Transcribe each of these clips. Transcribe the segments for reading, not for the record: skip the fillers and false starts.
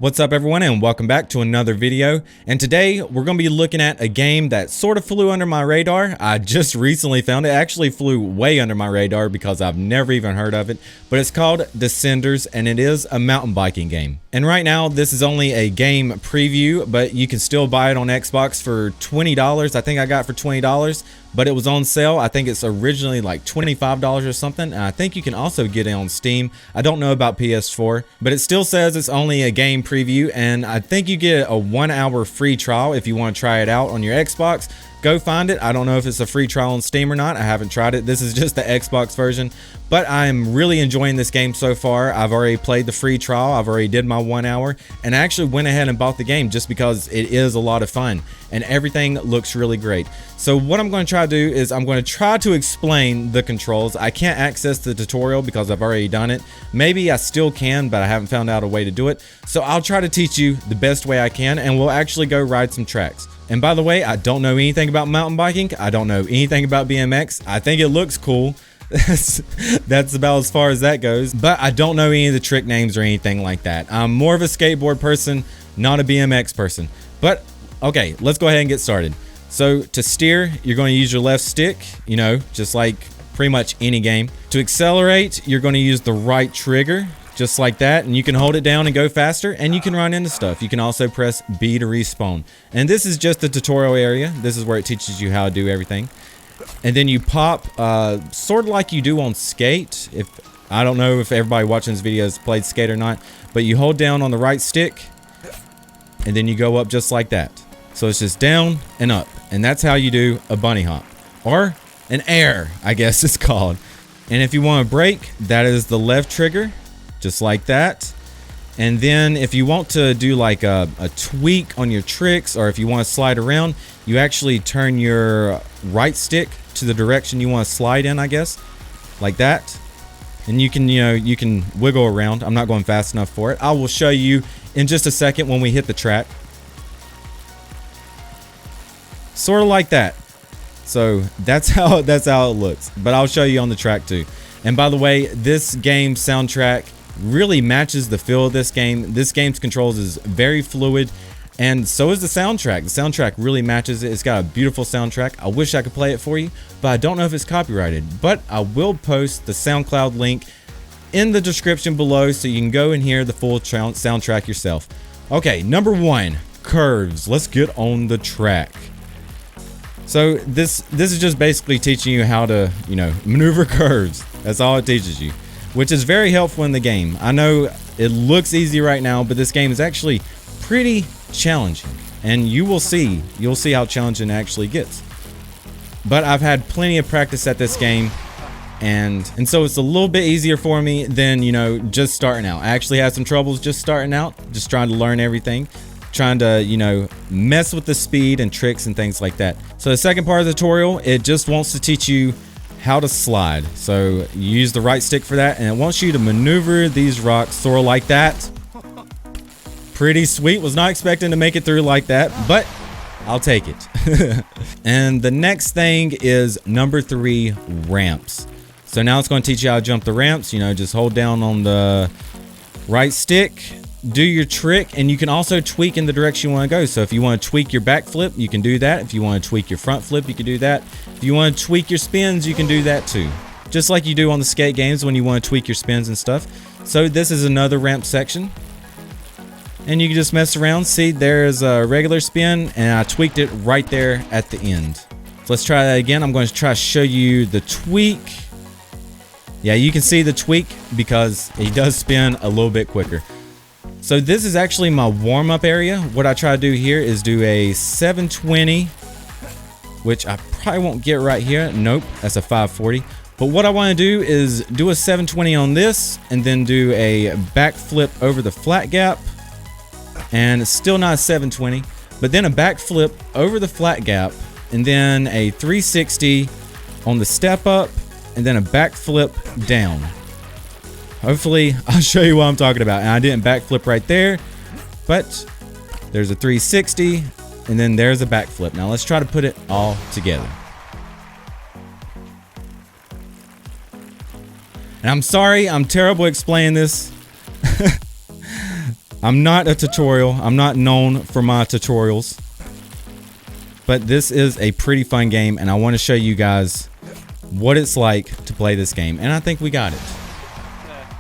What's up everyone, and welcome back to another video. And today we're going to be looking at a game that sort of flew under my radar. I just recently found it. Actually flew way under my radar because I've never even heard of it. But it's called Descenders, and it is a mountain biking game. And right now this is only a game preview, but you can still buy it on Xbox for $20. I think I got it for $20, but it was on sale. I think it's originally like $25 or something. And I think you can also get it on Steam. I don't know about PS4, but it still says it's only a game preview, and I think you get a 1 hour free trial if you want to try it out on your Xbox. Go find it. I don't know if it's a free trial on Steam or not. I haven't tried it. This is just the Xbox version, but I'm really enjoying this game so far. I've already played the free trial. I've already did my 1 hour, and I actually went ahead and bought the game just because it is a lot of fun and everything looks really great. So what I'm going to try to do is I'm going to try to explain the controls. I can't access the tutorial because I've already done it. Maybe I still can, but I haven't found out a way to do it. So I'll try to teach you the best way I can, and we'll actually go ride some tracks. And by the way, I don't know anything about mountain biking. I don't know anything about BMX. I think it looks cool. That's about as far as that goes. But I don't know any of the trick names or anything like that. I'm more of a skateboard person, not a BMX person. But okay, let's go ahead and get started. So to steer, you're going to use your left stick, you know, just like pretty much any game. To accelerate, you're going to use the right trigger, just like that, and you can hold it down and go faster, and you can run into stuff. You can also press B to respawn. And this is just the tutorial area. This is where it teaches you how to do everything. And then you pop, sort of like you do on Skate. I don't know if everybody watching this video has played Skate or not, but you hold down on the right stick, and then you go up just like that. So it's just down and up, and that's how you do a bunny hop, or an air, I guess it's called. And if you want to brake, that is the left trigger, just like that. And then if you want to do like a tweak on your tricks, or if you want to slide around, you actually turn your right stick to the direction you want to slide in, I guess, like that. And you can, you can wiggle around. I'm not going fast enough for it. I will show you in just a second when we hit the track. Sort of like that. So that's how it looks, but I'll show you on the track too. And by the way, this game soundtrack really matches the feel of this game. This game's controls is very fluid, and so is the soundtrack. The soundtrack really matches it. It's got a beautiful soundtrack. I wish I could play it for you, but I don't know if it's copyrighted. But I will post the SoundCloud link in the description below so you can go and hear the full soundtrack yourself. Okay, number 1, curves. Let's get on the track. So this is just basically teaching you how to, maneuver curves. That's all it teaches you, which is very helpful in the game. I know it looks easy right now, but this game is actually pretty challenging, and you'll see how challenging it actually gets. But I've had plenty of practice at this game, and so it's a little bit easier for me than, just starting out. I actually had some troubles just starting out, just trying to learn everything, trying to, mess with the speed and tricks and things like that. So the second part of the tutorial, it just wants to teach you how to slide. So you use the right stick for that, and it wants you to maneuver these rocks sort of like that. Pretty sweet. Was not expecting to make it through like that, but I'll take it. And the next thing is number 3, ramps. So now it's going to teach you how to jump the ramps. Just hold down on the right stick, do your trick, and you can also tweak in the direction you want to go. So if you want to tweak your back flip, you can do that. If you want to tweak your front flip, you can do that. If you want to tweak your spins, you can do that too, just like you do on the skate games when you want to tweak your spins and stuff. So this is another ramp section, and you can just mess around. See, there's a regular spin, and I tweaked it right there at the end. So let's try that again. I'm going to try to show you the tweak. Yeah, you can see the tweak because he does spin a little bit quicker. So this is actually my warm-up area. What I try to do here is do a 720, which I probably won't get right here. Nope, that's a 540. But what I want to do is do a 720 on this, and then do a backflip over the flat gap, and it's still not a 720, but then a backflip over the flat gap, and then a 360 on the step up, and then a backflip down. Hopefully I'll show you what I'm talking about. And I didn't backflip right there, but there's a 360, and then there's a backflip. Now let's try to put it all together. And I'm sorry, I'm terrible at explaining this. I'm not a tutorial. I'm not known for my tutorials. But this is a pretty fun game, and I want to show you guys what it's like to play this game. And I think we got it.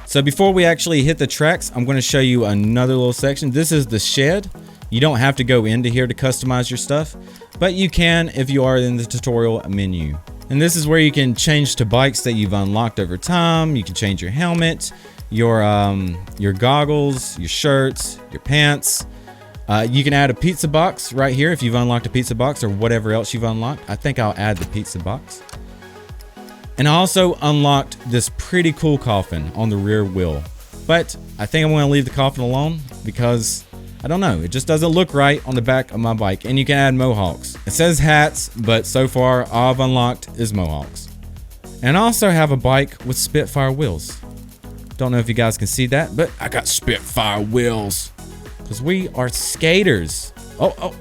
So before we actually hit the tracks, I'm going to show you another little section. This is the shed. You don't have to go into here to customize your stuff, but you can if you are in the tutorial menu. And this is where you can change to bikes that you've unlocked over time. You can change your helmet, your goggles, your shirts, your pants. You can add a pizza box right here if you've unlocked a pizza box or whatever else you've unlocked. I think I'll add the pizza box. And I also unlocked this pretty cool coffin on the rear wheel. But I think I'm going to leave the coffin alone because, I don't know, it just doesn't look right on the back of my bike. And you can add mohawks. It says hats, but so far all I've unlocked is mohawks. And I also have a bike with Spitfire wheels. Don't know if you guys can see that, but I got Spitfire wheels. Because we are skaters. Oh.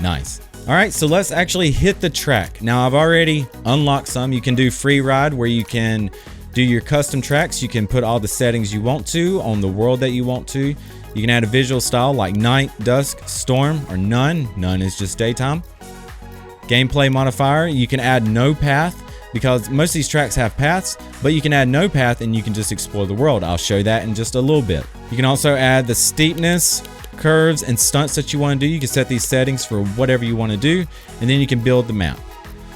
Nice. All right, so let's actually hit the track. Now, I've already unlocked some. You can do Freeride, where you can do your custom tracks. You can put all the settings you want to on the world that you want to. You can add a visual style like night, dusk, storm, or none. None is just daytime. Gameplay modifier, you can add no path, because most of these tracks have paths, but you can add no path and you can just explore the world. I'll show that in just a little bit. You can also add the steepness, curves, and stunts that you want to do. You can set these settings for whatever you want to do, and then you can build the map.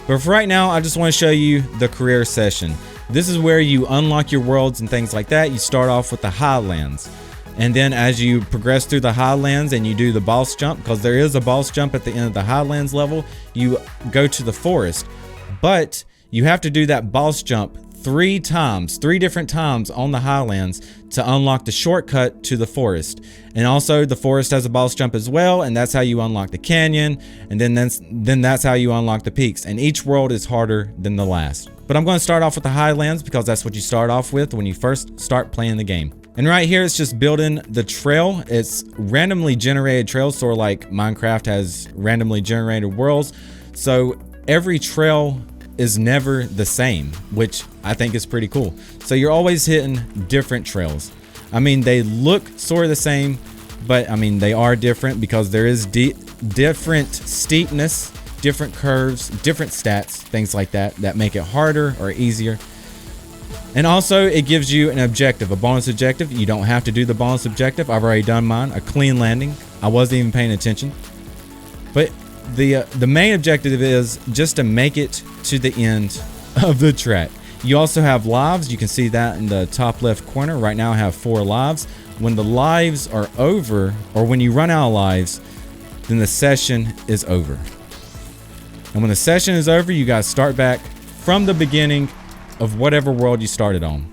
But for right now, I just want to show you the career session. This is where you unlock your worlds and things like that. You start off with the Highlands. And then as you progress through the Highlands and you do the boss jump, because there is a boss jump at the end of the Highlands level, you go to the forest. But you have to do that boss jump 3 different times on the Highlands to unlock the shortcut to the forest. And also the forest has a boss jump as well, and that's how you unlock the canyon, and then that's how you unlock the peaks. And each world is harder than the last. But I'm going to start off with the Highlands because that's what you start off with when you first start playing the game. And right here, it's just building the trail. It's randomly generated trails, sort of like Minecraft has randomly generated worlds. So every trail is never the same, which I think is pretty cool. So you're always hitting different trails. I mean, they look sort of the same, but I mean, they are different because there is different steepness, different curves, different stats, things like that, that make it harder or easier. And also it gives you an objective, a bonus objective. You don't have to do the bonus objective. I've already done mine, a clean landing. I wasn't even paying attention. But the main objective is just to make it to the end of the track. You also have lives. You can see that in the top left corner. Right now I have 4 lives. When the lives are over, or when you run out of lives, then the session is over. And when the session is over, you guys start back from the beginning of whatever world you started on,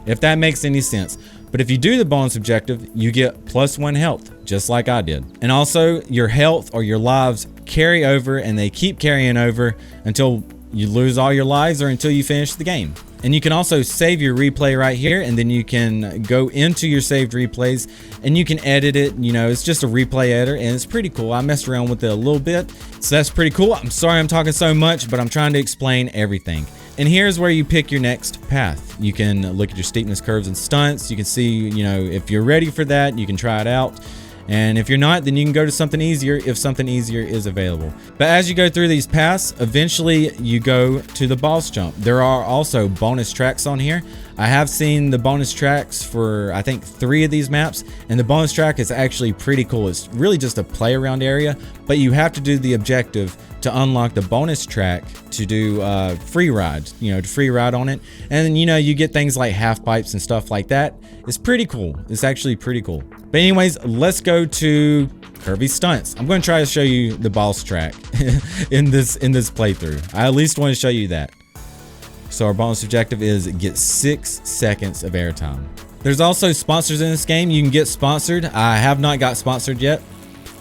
if that makes any sense. But if you do the bonus objective, you get +1 health, just like I did. And also your health or your lives carry over, and they keep carrying over until you lose all your lives or until you finish the game. And you can also save your replay right here, and then you can go into your saved replays and you can edit it. You know, it's just a replay editor, and it's pretty cool. I messed around with it a little bit, so that's pretty cool. I'm sorry I'm talking so much, but I'm trying to explain everything. And here's where you pick your next path. You can look at your steepness, curves, and stunts. You can see, you know, if you're ready for that, you can try it out. And if you're not, then you can go to something easier if something easier is available. But as you go through these paths, eventually you go to the boss jump. There are also bonus tracks on here. I have seen the bonus tracks for, I think, 3 of these maps, and the bonus track is actually pretty cool. It's really just a play around area, but you have to do the objective to unlock the bonus track to do free ride, you know, to free ride on it. And then, you know, you get things like half pipes and stuff like that. It's pretty cool. It's actually pretty cool. But anyways, let's go to Kirby Stunts. I'm going to try to show you the boss track in this playthrough. I at least want to show you that. So our bonus objective is get 6 seconds of airtime. There's also sponsors in this game. You can get sponsored. I have not got sponsored yet.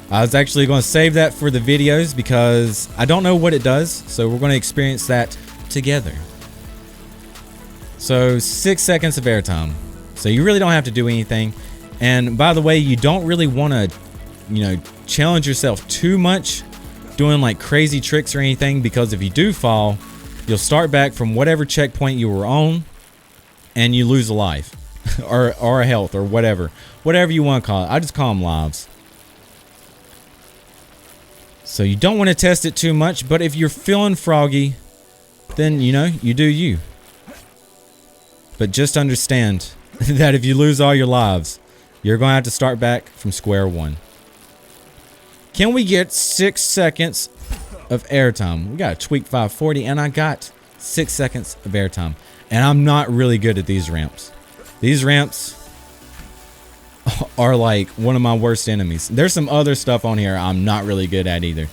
I was actually going to save that for the videos because I don't know what it does. So we're going to experience that together. So 6 seconds of airtime. So you really don't have to do anything. And by the way, you don't really want to, you know, challenge yourself too much doing like crazy tricks or anything, because if you do fall, you'll start back from whatever checkpoint you were on and you lose a life. or health or whatever you want to call it. I just call them lives. So you don't want to test it too much, but if you're feeling froggy, then you know, you do you. But just understand that if you lose all your lives, you're going to have to start back from square one. Can we get 6 seconds of airtime? We got a tweak 540 and I got 6 seconds of airtime. And I'm not really good at these ramps. These ramps are like one of my worst enemies. There's some other stuff on here I'm not really good at either.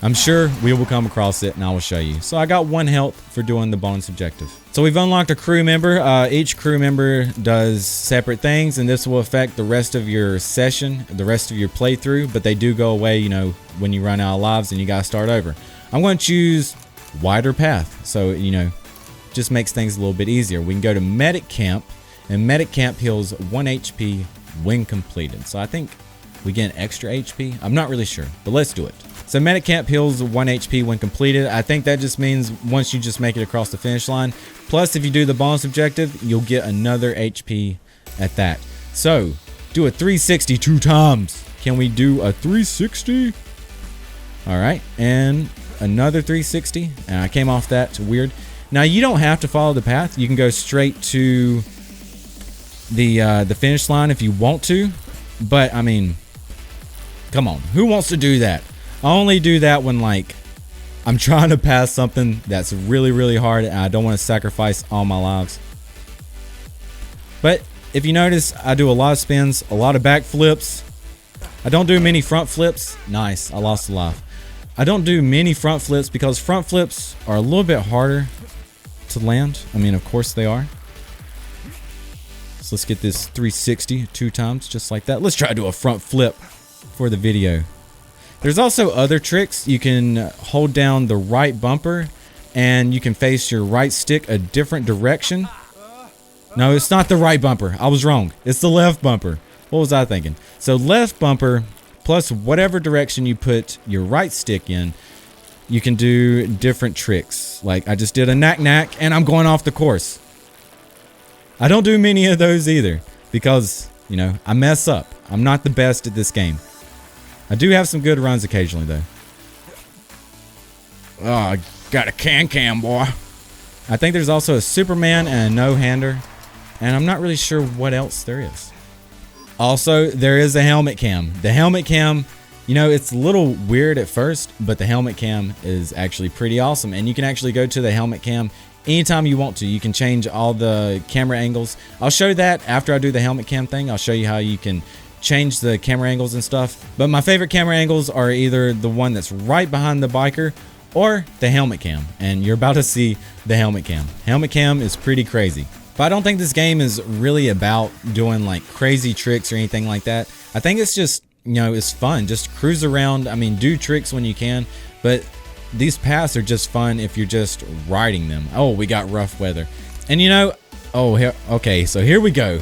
I'm sure we will come across it and I will show you. So I got 1 health for doing the bonus objective. So we've unlocked a crew member. Each crew member does separate things and this will affect the rest of your session, the rest of your playthrough, but they do go away, you know, when you run out of lives and you gotta start over. I'm going to choose wider path. So, you know, just makes things a little bit easier. We can go to Medicham and Medicham heals 1 HP when completed. So I think we get an extra HP. I'm not really sure, but let's do it. So Medicham heals 1 HP when completed. I think that just means once you just make it across the finish line. Plus, if you do the bonus objective, you'll get another HP at that. So, do a 360 2 times. Can we do a 360? All right, and another 360. And I came off that. Weird. Now, you don't have to follow the path. You can go straight to the finish line if you want to. But, I mean, come on. Who wants to do that? I only do that when, like, I'm trying to pass something that's really, really hard and I don't want to sacrifice all my lives. But if you notice, I do a lot of spins, a lot of back flips. I don't do many front flips. Nice, I lost a life. I don't do many front flips because front flips are a little bit harder to land. I mean, of course they are. So let's get this 360 2 times, just like that. Let's try to do a front flip for the video. There's also other tricks. You can hold down the right bumper and you can face your right stick a different direction. No, it's not the right bumper. I was wrong. It's the left bumper. What was I thinking? So left bumper plus whatever direction you put your right stick in, you can do different tricks. Like I just did a knack and I'm going off the course. I don't do many of those either because, you know, I mess up. I'm not the best at this game. I do have some good runs occasionally, though. Oh, I got a can boy. I think there's also a Superman and a no-hander. And I'm not really sure what else there is. Also, there is a helmet cam. The helmet cam, you know, it's a little weird at first, but the helmet cam is actually pretty awesome. And you can actually go to the helmet cam anytime you want to. You can change all the camera angles. I'll show that after I do the helmet cam thing. I'll show you how you can change the camera angles and stuff, but my favorite camera angles are either the one that's right behind the biker or the helmet cam, and you're about to see the helmet cam. Helmet cam is pretty crazy, but I don't think this game is really about doing like crazy tricks or anything like that. I think it's just, you know, it's fun. Just cruise around. I mean, do tricks when you can, but these paths are just fun if you're just riding them. Oh, we got rough weather, and you know, oh, okay, so here we go.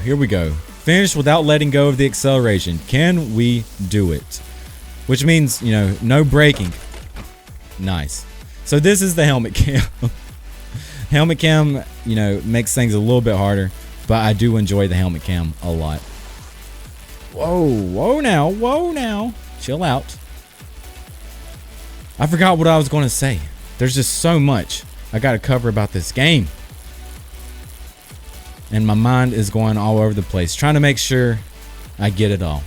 Finish without letting go of the acceleration. Can we do it? Which means, you know, no braking. Nice. So this is the helmet cam. Helmet cam, you know, makes things a little bit harder, but I do enjoy the helmet cam a lot. Whoa now. Chill out. I forgot what I was going to say. There's just so much I got to cover about this game. And my mind is going all over the place, trying to make sure I get it all.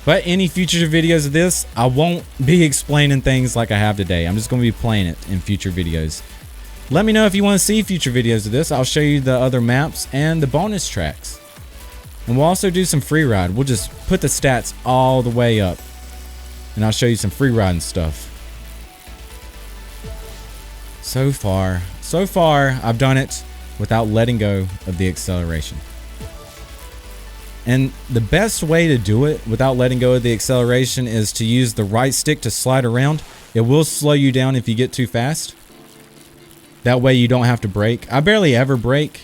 But any future videos of this, I won't be explaining things like I have today. I'm just going to be playing it in future videos. Let me know if you want to see future videos of this. I'll show you the other maps and the bonus tracks. And we'll also do some Freeride. We'll just put the stats all the way up. And I'll show you some Freeride stuff. So far, I've done it without letting go of the acceleration. And the best way to do it without letting go of the acceleration is to use the right stick to slide around. It will slow you down if you get too fast. That way you don't have to brake. I barely ever brake.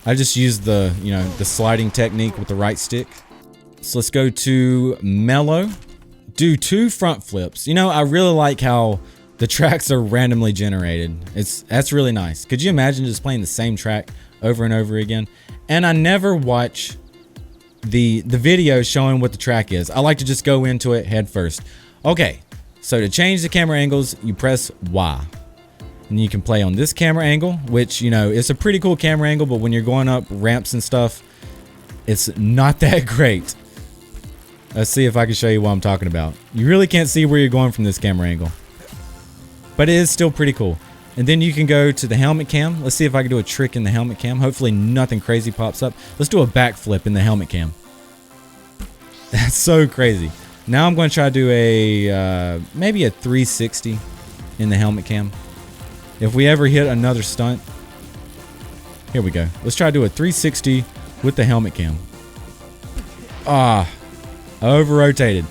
I just use the, you know, the sliding technique with the right stick. So let's go to Mellow. Do 2 front flips. You know, I really like how the tracks are randomly generated. That's really nice. Could you imagine just playing the same track over and over again? And I never watch the video showing what the track is. I like to just go into it head first. Okay, so to change the camera angles, you press Y. And you can play on this camera angle, which, you know, it's a pretty cool camera angle, but when you're going up ramps and stuff, it's not that great. Let's see if I can show you what I'm talking about. You really can't see where you're going from this camera angle, but it is still pretty cool. And then you can go to the helmet cam. Let's see if I can do a trick in the helmet cam. Hopefully nothing crazy pops up. Let's do a backflip in the helmet cam. That's so crazy. Now I'm going to try to do a maybe a 360 in the helmet cam. If we ever hit another stunt. Here we go. Let's try to do a 360 with the helmet cam. Ah, over rotated.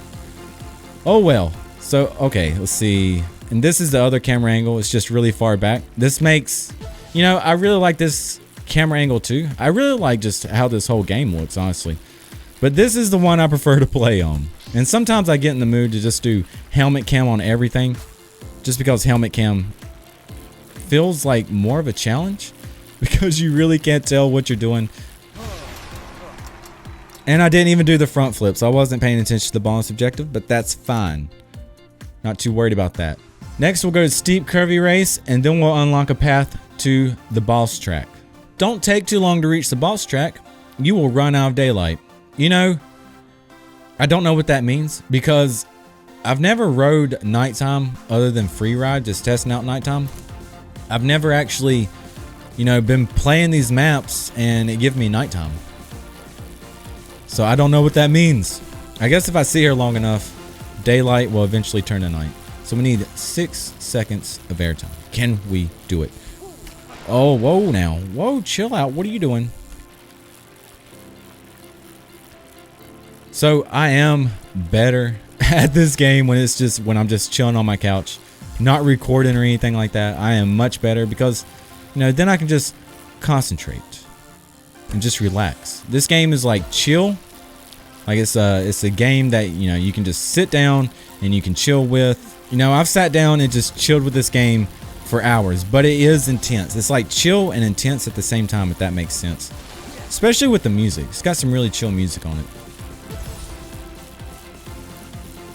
Oh well. So, okay, let's see. And this is the other camera angle. It's just really far back. This makes, you know, I really like this camera angle too. I really like just how this whole game looks, honestly. But this is the one I prefer to play on. And sometimes I get in the mood to just do helmet cam on everything, just because helmet cam feels like more of a challenge because you really can't tell what you're doing. And I didn't even do the front flip, so I wasn't paying attention to the bonus objective, but that's fine. Not too worried about that. Next, we'll go to steep curvy race, and then we'll unlock a path to the boss track. Don't take too long to reach the boss track. You will run out of daylight. You know, I don't know what that means because I've never rode nighttime other than Freeride, just testing out nighttime. I've never actually, you know, been playing these maps and it gives me nighttime. So I don't know what that means. I guess if I sit here long enough, daylight will eventually turn to night. So we need 6 seconds of airtime. Can we do it? Oh, whoa now. Whoa, chill out. What are you doing? So I am better at this game when I'm just chilling on my couch, not recording or anything like that. I am much better because, you know, then I can just concentrate and just relax. This game is like chill. Like it's a game that, you know, you can just sit down and you can chill with. You know, I've sat down and just chilled with this game for hours, but it is intense. It's like chill and intense at the same time, if that makes sense. Especially with the music. It's got some really chill music on it.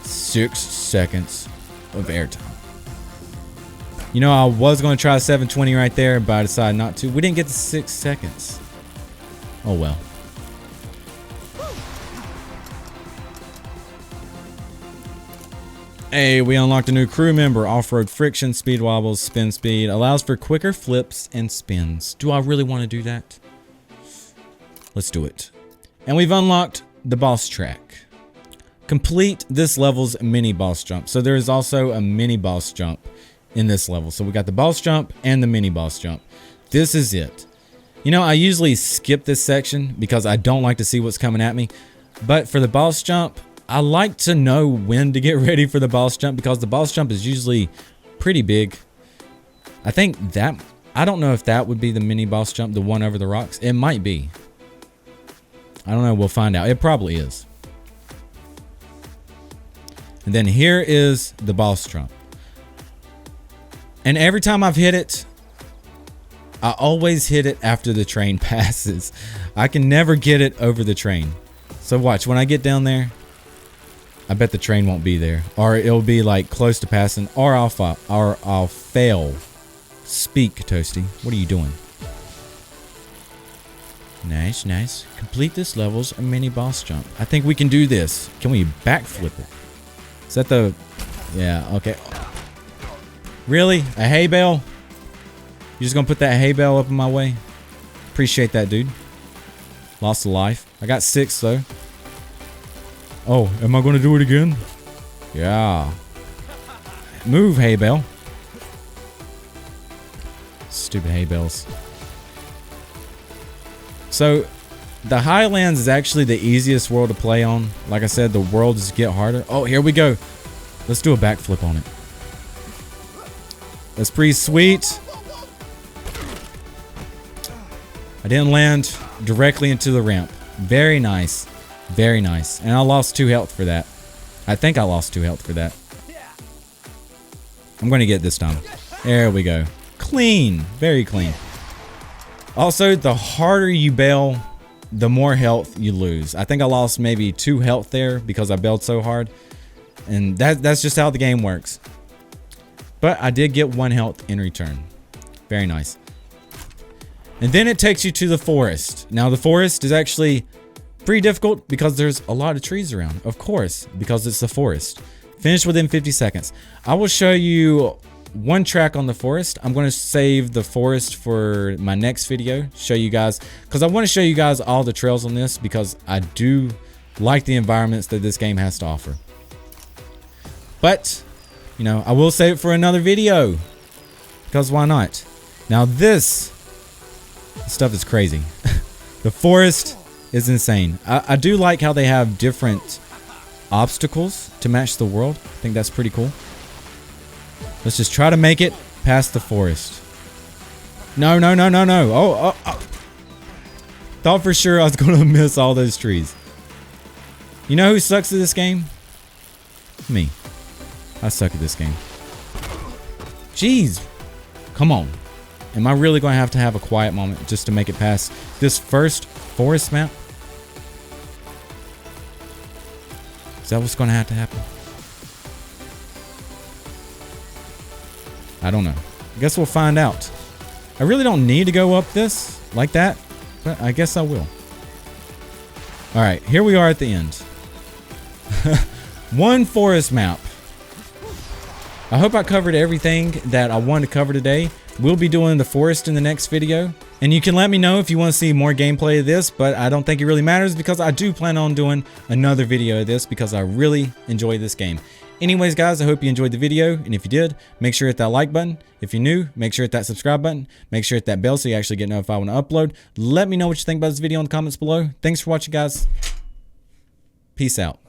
6 seconds of airtime. You know, I was going to try 720 right there, but I decided not to. We didn't get to 6 seconds. Oh well. Hey, we unlocked a new crew member. Off-road friction, speed wobbles, spin speed. Allows for quicker flips and spins. Do I really want to do that? Let's do it. And we've unlocked the boss track. Complete this level's mini boss jump. So there is also a mini boss jump in this level. So we got the boss jump and the mini boss jump. This is it. You know, I usually skip this section because I don't like to see what's coming at me. But for the boss jump, I like to know when to get ready for the boss jump because the boss jump is usually pretty big. I think that, I don't know if that would be the mini boss jump, the one over the rocks. It might be. I don't know. We'll find out. It probably is. And then here is the boss jump. And every time I've hit it, I always hit it after the train passes. I can never get it over the train. So watch, when I get down there, I bet the train won't be there, or it'll be like close to passing, or I'll fail. Speak, Toasty. What are you doing? Nice, nice. Complete this level's a mini boss jump. I think we can do this. Can we backflip it? Is that the... Yeah, okay. Really? A hay bale? You just gonna put that hay bale up in my way? Appreciate that, dude. Lost a life. I got 6 though. Oh, am I gonna do it again? Yeah. Move, hay bale. Stupid hay bales. So, the Highlands is actually the easiest world to play on. Like I said, the worlds get harder. Oh, here we go. Let's do a backflip on it. That's pretty sweet. I didn't land directly into the ramp. Very nice. Very nice. And I lost 2 health for that. I think I lost 2 health for that. I'm going to get it this time. There we go. Clean. Very clean. Also, the harder you bail, the more health you lose. I think I lost maybe 2 health there because I bailed so hard. And that's just how the game works. But I did get 1 health in return. Very nice. And then it takes you to the forest. Now the forest is actually pretty difficult because there's a lot of trees around. Of course, because it's the forest. Finish within 50 seconds. I will show you 1 track on the forest. I'm going to save the forest for my next video. Show you guys, because I want to show you guys all the trails on this because I do like the environments that this game has to offer. But, you know, I will save it for another video because why not? Now this stuff is crazy. The forest is insane. I do like how they have different obstacles to match the world. I think that's pretty cool. Let's just try to make it past the forest. No, no, no, no, no. Oh. Thought for sure I was going to miss all those trees. You know who sucks at this game? Me. I suck at this game. Jeez. Come on. Am I really going to have a quiet moment just to make it past this first forest map? Is that what's going to have to happen? I don't know. I guess we'll find out. I really don't need to go up this like that, but I guess I will. All right, here we are at the end. 1 forest map. I hope I covered everything that I wanted to cover today. We'll be doing the forest in the next video. And you can let me know if you want to see more gameplay of this, but I don't think it really matters because I do plan on doing another video of this because I really enjoy this game. Anyways, guys, I hope you enjoyed the video. And if you did, make sure to hit that like button. If you're new, make sure to hit that subscribe button. Make sure to hit that bell so you actually get notified when I upload. Let me know what you think about this video in the comments below. Thanks for watching, guys. Peace out.